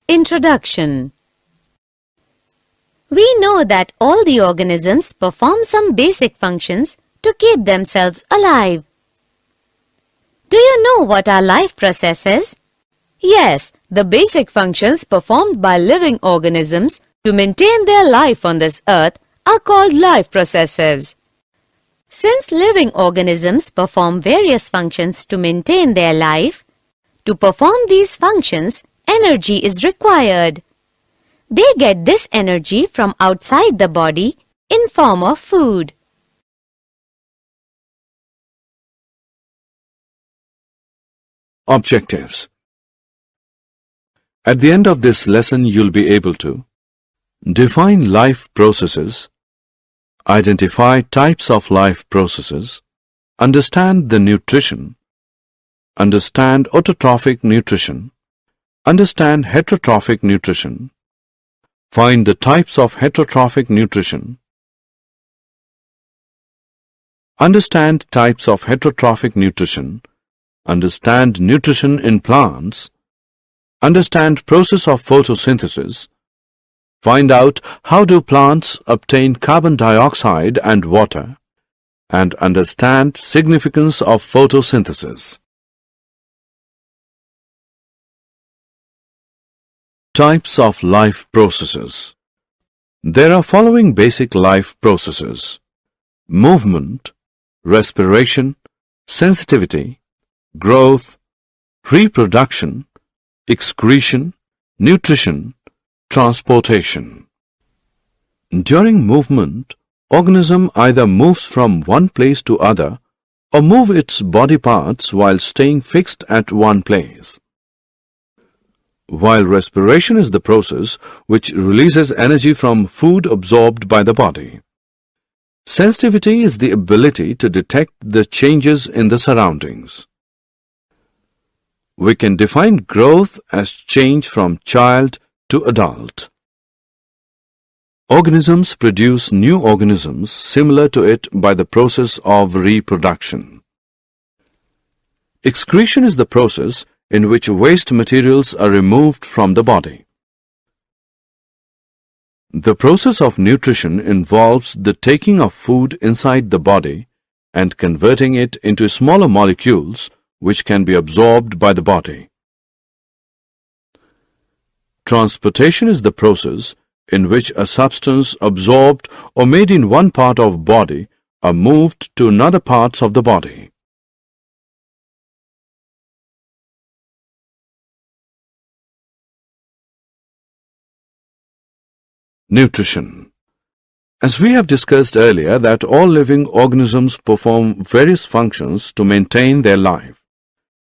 Introduction. We know that all the organisms perform some basic functions to keep themselves alive. Do you know what are life processes? Yes, the basic functions performed by living organisms to maintain their life on this earth are called life processes. Since living organisms perform various functions to maintain their life, to perform these functions, energy is required. They get this energy from outside the body in form of food. Objectives. At the end of this lesson, you'll be able to define life processes, identify types of life processes, understand the nutrition, understand autotrophic nutrition, understand heterotrophic nutrition, find the types of heterotrophic nutrition, understand types of heterotrophic nutrition, understand nutrition in plants, understand process of photosynthesis, find out how do plants obtain carbon dioxide and water, and understand significance of photosynthesis. Types of life processes. There are following basic life processes: movement, respiration, sensitivity, growth, reproduction, excretion, nutrition, transportation. During movement, organism either moves from one place to other or move its body parts while staying fixed at one place. While respiration is the process which releases energy from food absorbed by the body. Sensitivity is the ability to detect the changes in the surroundings. We can define growth as change from child to adult. Organisms produce new organisms similar to it by the process of reproduction. Excretion is the process in which waste materials are removed from the body. The process of nutrition involves the taking of food inside the body and converting it into smaller molecules which can be absorbed by the body. Transportation is the process in which a substance absorbed or made in one part of body are moved to another parts of the body. Nutrition. As we have discussed earlier that all living organisms perform various functions to maintain their life.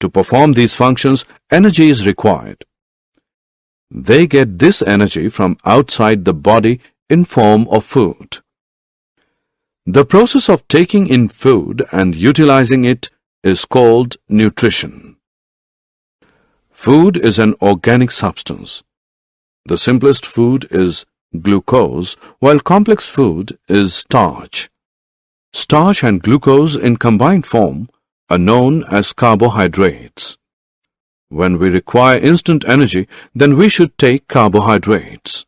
To perform these functions, energy is required. They get this energy from outside the body in form of food. The process of taking in food and utilizing it is called nutrition. Food is an organic substance. The simplest food is glucose, while complex food is starch. Starch and glucose in combined form are known as carbohydrates. When we require instant energy, then we should take carbohydrates.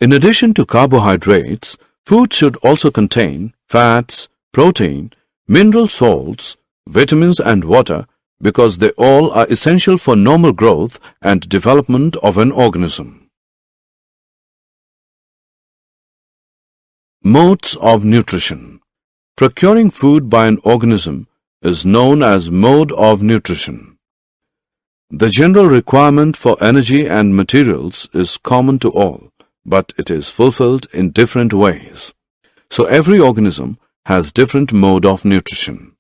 In addition to carbohydrates, food should also contain fats, protein, mineral salts, vitamins and water because they all are essential for normal growth and development of an organism. Modes of nutrition. Procuring food by an organism is known as mode of nutrition. The general requirement for energy and materials is common to all, but it is fulfilled in different ways. So every organism has different mode of nutrition.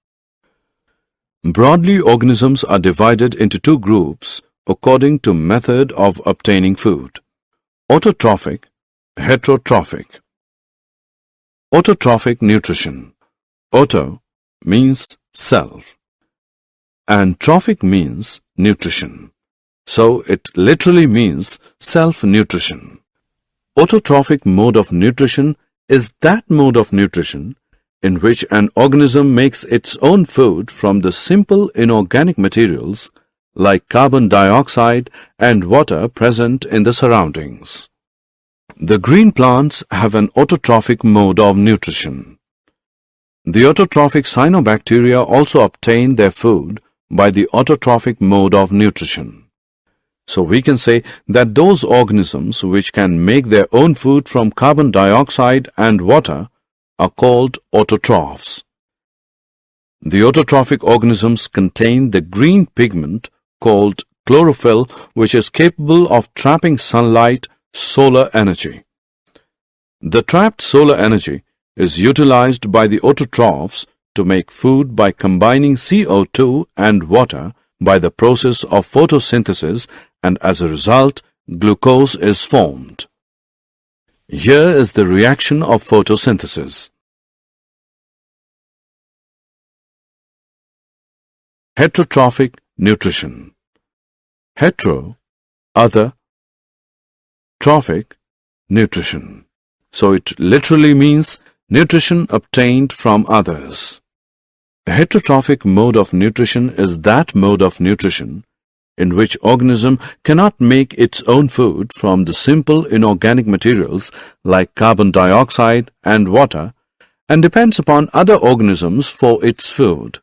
Broadly, organisms are divided into two groups according to method of obtaining food: autotrophic, heterotrophic. Autotrophic nutrition. Auto means self and trophic means nutrition. So it literally means self-nutrition. Autotrophic mode of nutrition is that mode of nutrition in which an organism makes its own food from the simple inorganic materials like carbon dioxide and water present in the surroundings. The green plants have an autotrophic mode of nutrition. The autotrophic cyanobacteria also obtain their food by the autotrophic mode of nutrition. So we can say that those organisms which can make their own food from carbon dioxide and water are called autotrophs. The autotrophic organisms contain the green pigment called chlorophyll, which is capable of trapping sunlight, solar energy. The trapped solar energy is utilized by the autotrophs to make food by combining CO2 and water by the process of photosynthesis, and as a result, glucose is formed. Here is the reaction of photosynthesis. Heterotrophic nutrition. Hetero, other, trophic, nutrition. So it literally means nutrition obtained from others. A heterotrophic mode of nutrition is that mode of nutrition in which organism cannot make its own food from the simple inorganic materials like carbon dioxide and water and depends upon other organisms for its food.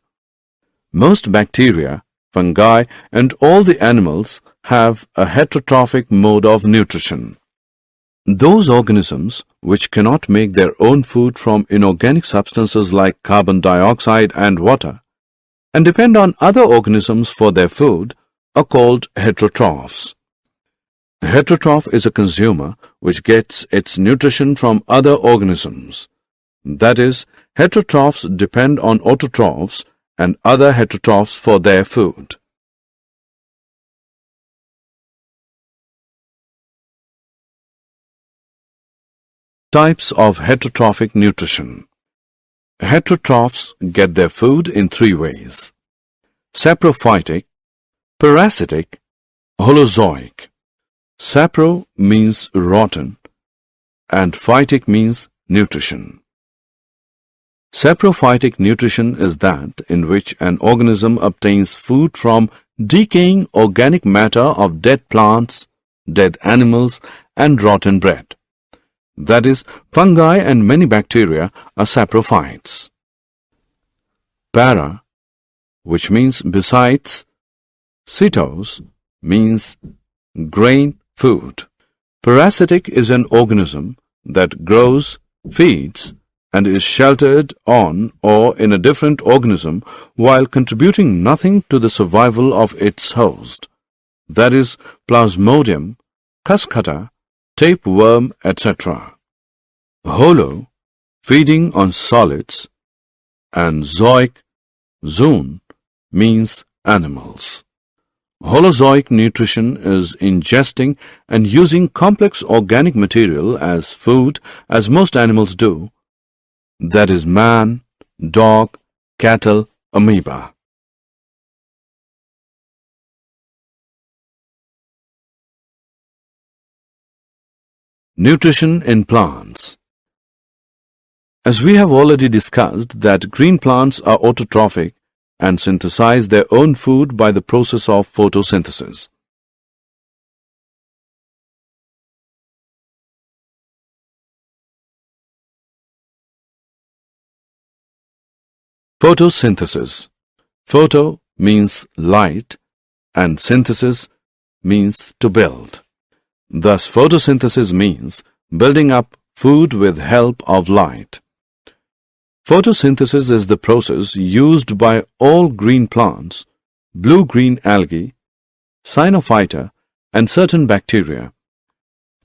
Most bacteria, fungi, and all the animals have a heterotrophic mode of nutrition. Those organisms which cannot make their own food from inorganic substances like carbon dioxide and water and depend on other organisms for their food are called heterotrophs. A heterotroph is a consumer which gets its nutrition from other organisms. That is, heterotrophs depend on autotrophs and other heterotrophs for their food. Types of heterotrophic nutrition. Heterotrophs get their food in three ways: saprophytic, parasitic, holozoic. Sapro means rotten and phytic means nutrition. Saprophytic nutrition is that in which an organism obtains food from decaying organic matter of dead plants, dead animals, and rotten bread. That is, fungi and many bacteria are saprophytes. Para, which means besides, cytos means grain food. Parasitic is an organism that grows, feeds, and is sheltered on or in a different organism while contributing nothing to the survival of its host. That is, Plasmodium, Cuscuta, tapeworm, etc. Holo, feeding on solids, and zoic, zoon, means animals. Holozoic nutrition is ingesting and using complex organic material as food as most animals do, that is man, dog, cattle, amoeba. Nutrition in plants. As we have already discussed that green plants are autotrophic and synthesize their own food by the process of photosynthesis. Photosynthesis. Photo means light and synthesis means to build. Thus, photosynthesis means building up food with help of light. Photosynthesis is the process used by all green plants, blue-green algae, cyanophyta, and certain bacteria.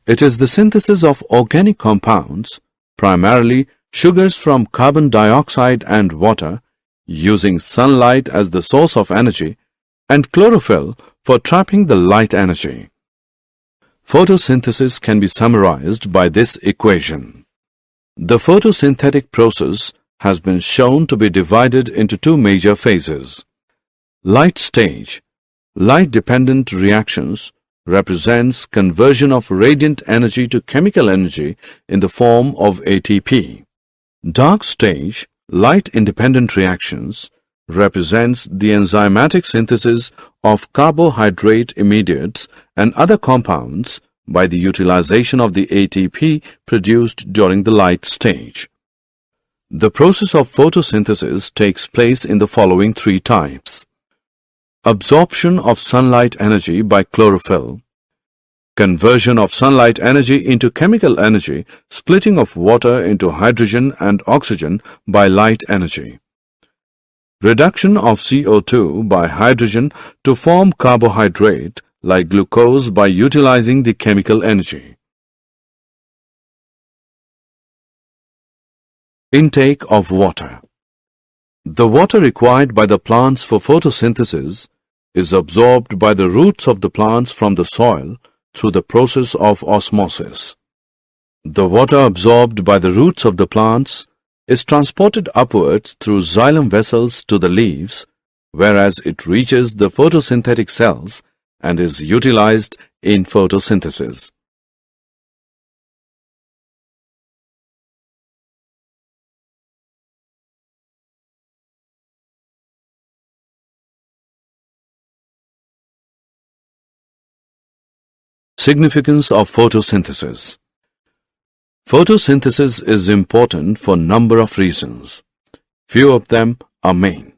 It is the synthesis of organic compounds, primarily sugars from carbon dioxide and water, using sunlight as the source of energy, and chlorophyll for trapping the light energy. Photosynthesis can be summarized by this equation. The photosynthetic process has been shown to be divided into two major phases. Light stage, light-dependent reactions, represents conversion of radiant energy to chemical energy in the form of ATP. Dark stage, light-independent reactions, represents the enzymatic synthesis of carbohydrate intermediates and other compounds by the utilization of the ATP produced during the light stage. The process of photosynthesis takes place in the following three types: absorption of sunlight energy by chlorophyll, conversion of sunlight energy into chemical energy, splitting of water into hydrogen and oxygen by light energy, reduction of CO2 by hydrogen to form carbohydrate like glucose by utilizing the chemical energy. Intake of water. The water required by the plants for photosynthesis is absorbed by the roots of the plants from the soil through the process of osmosis. The water absorbed by the roots of the plants is transported upwards through xylem vessels to the leaves, whereas it reaches the photosynthetic cells and is utilized in photosynthesis. Significance of photosynthesis. Photosynthesis is important for a number of reasons. Few of them are main.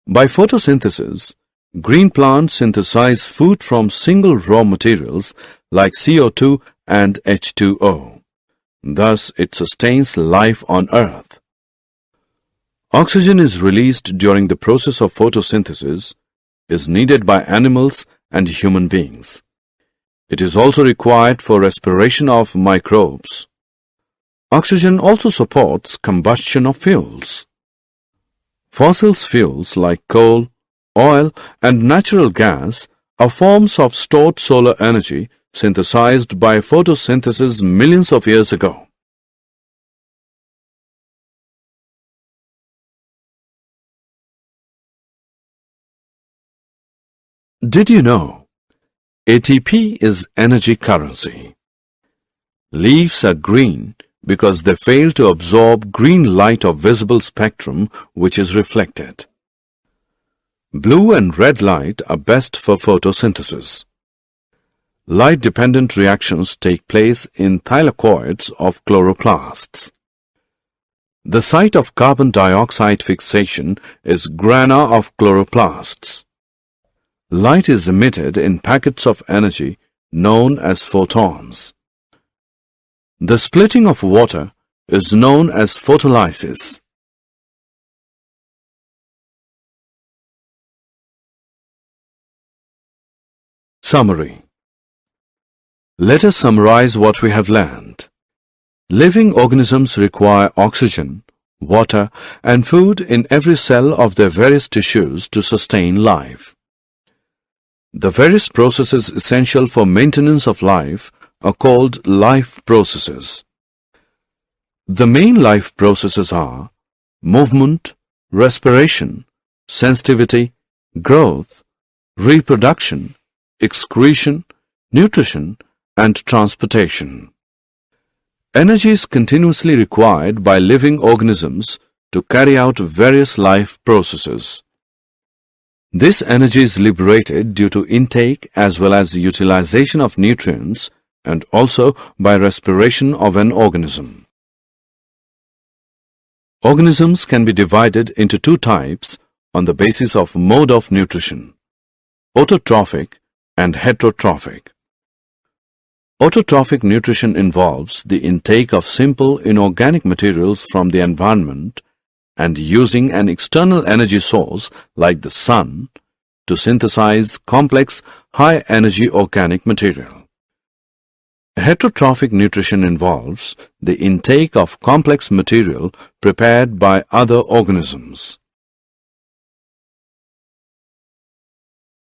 By photosynthesis, green plants synthesize food from single raw materials like CO2 and H2O. Thus, it sustains life on Earth. Oxygen is released during the process of photosynthesis, is needed by animals and human beings. It is also required for respiration of microbes. Oxygen also supports combustion of fuels. Fossil fuels like coal, oil, and natural gas are forms of stored solar energy synthesized by photosynthesis millions of years ago. Did you know ATP is energy currency? Leaves are green because they fail to absorb green light of visible spectrum which is reflected. Blue and red light are best for photosynthesis. Light-dependent reactions take place in thylakoids of chloroplasts. The site of carbon dioxide fixation is grana of chloroplasts. Light is emitted in packets of energy known as photons. The splitting of water is known as photolysis. Summary. Let us summarize what we have learned. Living organisms require oxygen, water, and food in every cell of their various tissues to sustain life. The various processes essential for maintenance of life are called life processes. The main life processes are movement, respiration, sensitivity, growth, reproduction, excretion, nutrition, and transportation. Energy is continuously required by living organisms to carry out various life processes. This energy is liberated due to intake as well as the utilization of nutrients and also by respiration of an organism. Organisms can be divided into two types on the basis of mode of nutrition: autotrophic and heterotrophic. Autotrophic nutrition involves the intake of simple inorganic materials from the environment and using an external energy source like the sun to synthesize complex, high-energy organic material. Heterotrophic nutrition involves the intake of complex material prepared by other organisms.